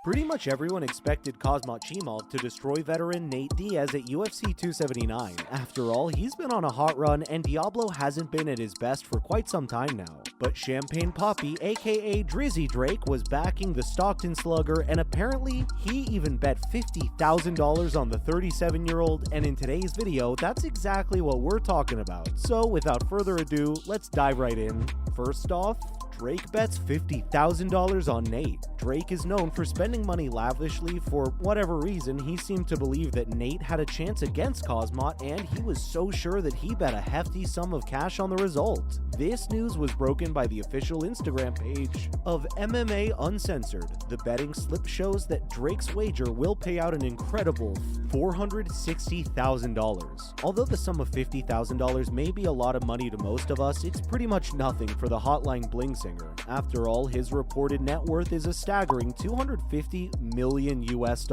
Pretty much everyone expected Khamzat Chimaev to destroy veteran Nate Diaz at UFC 279. After all, he's been on a hot run and Diablo hasn't been at his best for quite some time now. But Champagne Poppy, aka Drizzy Drake, was backing the Stockton slugger, and apparently he even bet $50,000 on the 37-year-old, and in today's video, that's exactly what we're talking about. So without further ado, let's dive right in. First off, Drake bets $50,000 on Nate. Drake is known for spending money lavishly. For whatever reason, he seemed to believe that Nate had a chance against Khamzat, and he was so sure that he bet a hefty sum of cash on the result. This news was broken by the official Instagram page of MMA Uncensored. The betting slip shows that Drake's wager will pay out an incredible $460,000. Although the sum of $50,000 may be a lot of money to most of us, it's pretty much nothing for the Hotline Bling singer. After all, his reported net worth is a staggering $250 million US,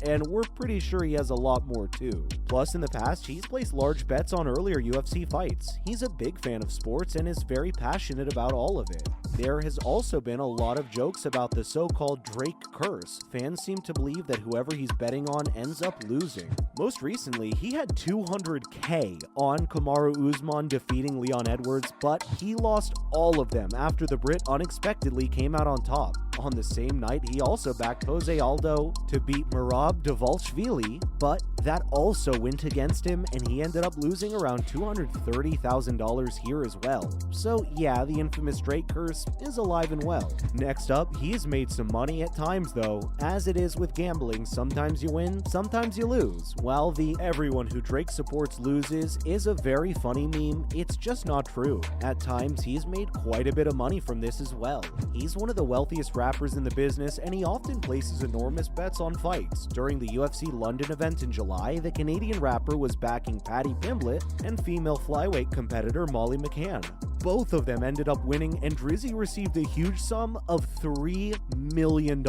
and we're pretty sure he has a lot more too. Plus, in the past, he's placed large bets on earlier UFC fights. He's a big fan of sports and is very passionate about all of it. There has also been a lot of jokes about the so-called Drake curse. Fans seem to believe that whoever he's betting on ends up losing. Most recently, he had $200K on Kamaru Usman defeating Leon Edwards, but he lost all of them after the Brit unexpectedly came out on top. On the same night, he also backed Jose Aldo to beat Merab Dvalishvili, but that also went against him, and he ended up losing around $230,000 here as well. So yeah, the infamous Drake curse is alive and well. Next up, he has made some money at times though. As it is with gambling, sometimes you win, sometimes you lose. While the "everyone who Drake supports loses" is a very funny meme, it's just not true. At times, he's made quite a bit of money from this as well. He's one of the wealthiest rappers in the business, and he often places enormous bets on fights. During the UFC London event in July, the Canadian rapper was backing Paddy Pimblett and female flyweight competitor Molly McCann. Both of them ended up winning, and Drizzy received a huge sum of $3 million.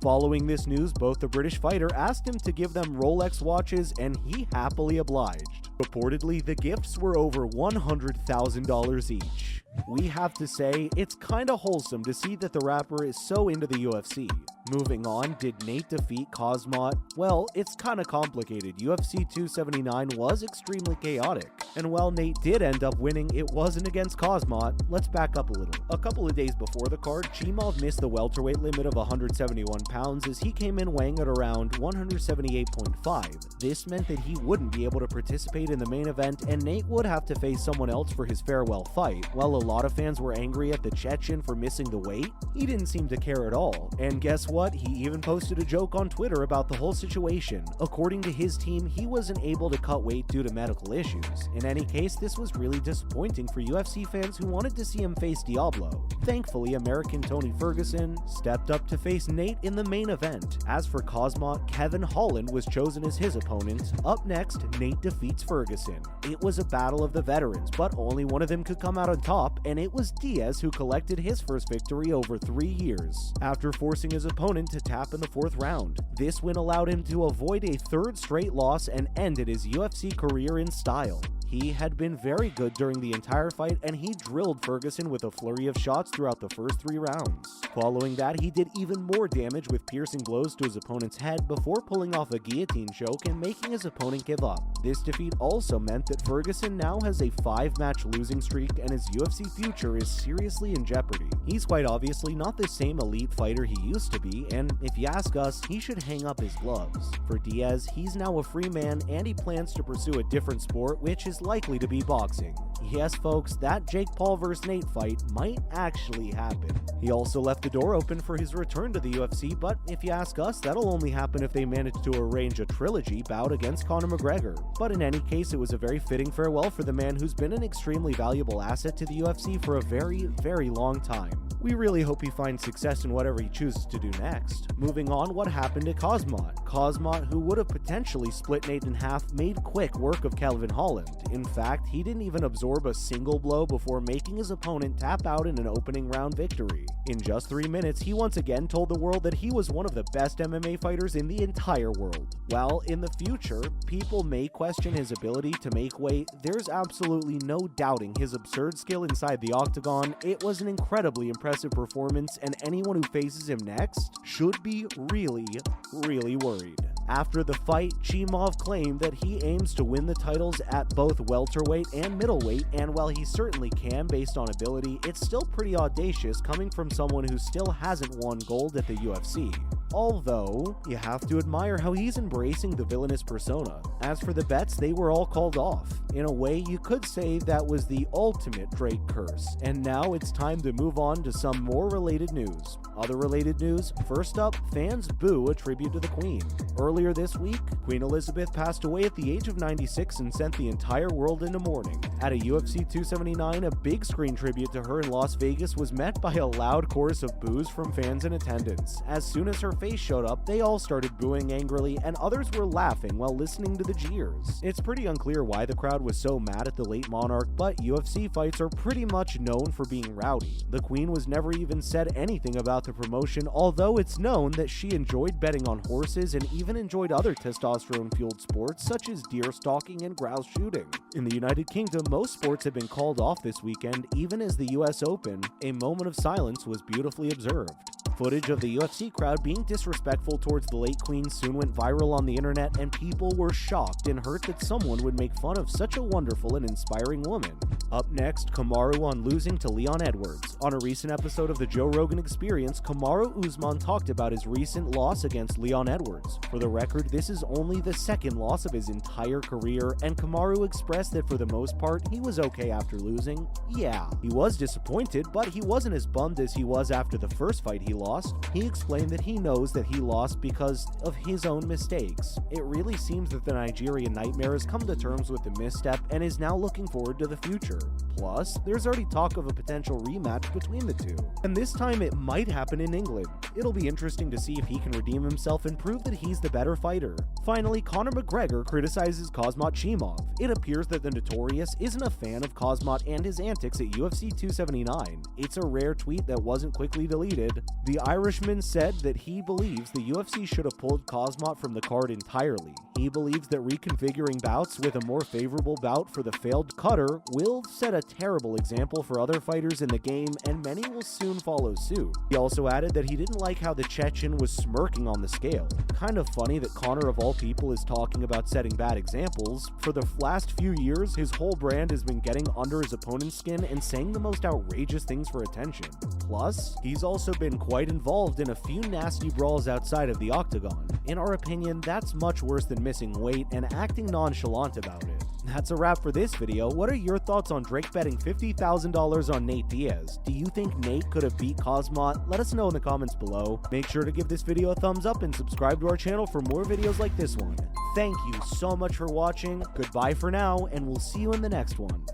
Following this news, both the British fighter asked him to give them Rolex watches, and he happily obliged. Reportedly, the gifts were over $100,000 each. We have to say, it's kinda wholesome to see that the rapper is so into the UFC. Moving on, did Nate defeat Khamzat? Well, it's kinda complicated. UFC 279 was extremely chaotic, and while Nate did end up winning, it wasn't against Khamzat. Let's back up a little. A couple of days before the card, Chimaev missed the welterweight limit of 171 pounds as he came in weighing at around 178.5. This meant that he wouldn't be able to participate in the main event, and Nate would have to face someone else for his farewell fight. While a lot of fans were angry at the Chechen for missing the weight, he didn't seem to care at all. And guess what? He even posted a joke on Twitter about the whole situation. According to his team, he wasn't able to cut weight due to medical issues. In any case, this was really disappointing for UFC fans who wanted to see him face Diablo. Thankfully, American Tony Ferguson stepped up to face Nate in the main event. As for Khamzat, Kevin Holland was chosen as his opponent. Up next, Nate defeats Ferguson. It was a battle of the veterans, but only one of them could come out on top, and it was Diaz who collected his first victory over 3 years, after forcing his opponent to tap in the 4th round. This win allowed him to avoid a 3rd straight loss and ended his UFC career in style. He had been very good during the entire fight, and he drilled Ferguson with a flurry of shots throughout the first 3 rounds. Following that, he did even more damage with piercing blows to his opponent's head before pulling off a guillotine choke and making his opponent give up. This defeat also meant that Ferguson now has a 5-match losing streak, and his UFC future is seriously in jeopardy. He's quite obviously not the same elite fighter he used to be, and if you ask us, he should hang up his gloves. For Diaz, he's now a free man, and he plans to pursue a different sport, which is likely to be boxing. Yes, folks, that Jake Paul vs. Nate fight might actually happen. He also left the door open for his return to the UFC, but if you ask us, that'll only happen if they manage to arrange a trilogy bout against Conor McGregor. But in any case, it was a very fitting farewell for the man who's been an extremely valuable asset to the UFC for a very, very long time. We really hope he finds success in whatever he chooses to do next. Moving on, what happened to Khamzat? Khamzat, who would have potentially split Nate in half, made quick work of Calvin Holland. In fact, he didn't even absorb a single blow before making his opponent tap out in an opening round victory. In just 3 minutes, he once again told the world that he was one of the best MMA fighters in the entire world. While in the future, people may question his ability to make weight, there's absolutely no doubting his absurd skill inside the octagon. It was an incredibly impressive performance, and anyone who faces him next should be really worried. After the fight, Chimaev claimed that he aims to win the titles at both welterweight and middleweight, and while he certainly can based on ability, it's still pretty audacious coming from someone who still hasn't won gold at the UFC. Although, you have to admire how he's embracing the villainous persona. As for the bets, they were all called off. In a way, you could say that was the ultimate Drake curse. And now it's time to move on to some more related news. Other related news, first up, fans boo a tribute to the Queen. Earlier this week, Queen Elizabeth passed away at the age of 96 and sent the entire world into mourning. At a UFC 279, a big screen tribute to her in Las Vegas was met by a loud chorus of boos from fans in attendance. As soon as her face showed up, they all started booing angrily, and others were laughing while listening to the jeers. It's pretty unclear why the crowd was so mad at the late monarch, but UFC fights are pretty much known for being rowdy. The Queen was never even said anything about the promotion, although it's known that she enjoyed betting on horses and even enjoyed other testosterone-fueled sports such as deer stalking and grouse shooting. In the United Kingdom, most sports have been called off this weekend, even as the US Open. A moment of silence was beautifully observed. Footage of the UFC crowd being disrespectful towards the late Queen soon went viral on the internet, and people were shocked and hurt that someone would make fun of such a wonderful and inspiring woman. Up next, Kamaru on losing to Leon Edwards. On a recent episode of the Joe Rogan Experience, Kamaru Usman talked about his recent loss against Leon Edwards. For the record, this is only the second loss of his entire career, and Kamaru expressed that for the most part, he was okay after losing. Yeah, he was disappointed, but he wasn't as bummed as he was after the first fight he lost. He explained that he knows that he lost because of his own mistakes. It really seems that the Nigerian Nightmare has come to terms with the misstep and is now looking forward to the future. Plus, there's already talk of a potential rematch between the two, and this time it might happen in England. It'll be interesting to see if he can redeem himself and prove that he's the better fighter. Finally, Conor McGregor criticizes Khamzat Chimaev. It appears that the Notorious isn't a fan of Khamzat and his antics at UFC 279. It's a rare tweet that wasn't quickly deleted. The Irishman said that he believes the UFC should have pulled Khamzat from the card entirely. He believes that reconfiguring bouts with a more favorable bout for the failed cutter will set a terrible example for other fighters in the game, and many will soon follow suit. He also added that he didn't like how the Chechen was smirking on the scale. Kind of funny that Conor of all people is talking about setting bad examples. For the last few years, his whole brand has been getting under his opponent's skin and saying the most outrageous things for attention. Plus, he's also been quite involved in a few nasty brawls outside of the octagon. In our opinion, that's much worse than missing weight and acting nonchalant about it. That's a wrap for this video. What are your thoughts on Drake betting $50,000 on Nate Diaz? Do you think Nate could have beat Khamzat? Let us know in the comments below. Make sure to give this video a thumbs up and subscribe to our channel for more videos like this one. Thank you so much for watching. Goodbye for now, and we'll see you in the next one.